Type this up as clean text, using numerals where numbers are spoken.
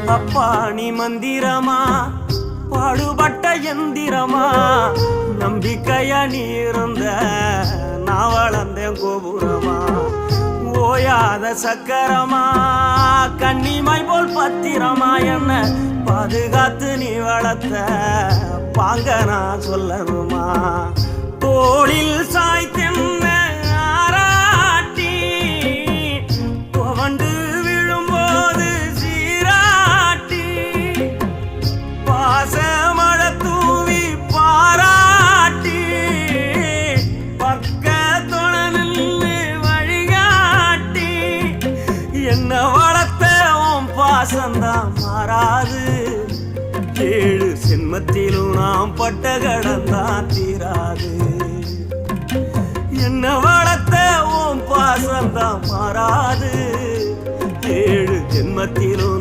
அப்பா நீ மந்திரமா பாடுபட்ட எந்திரமா நம்பிக்கையா நீ இருந்த நான் வளர்ந்தேன் கோபுரமா ஓயாத சக்கரமா கண்ணிமாய் போல் பத்திரமா என்ன பாதுகாத்து நீ வளர்த்த பாங்க நான் சொல்லணுமா தோளில் சாய்த்தென்ன ஆராட்டி புவண்டு விழும்போது சீராட்டி பாசமழ தூவி பாராட்டி பக்கத்தொண நின்று வழிகாட்டி என்ன வளர்த்த உன் பாசந்தான் மாறாது ஏழு சென்மத்திலும் நாம் பட்ட கடந்தான் தீராது என்ன வளர்த்த உன் பாசந்தான் மாறாது ஏழு ஜென்மத்திலும்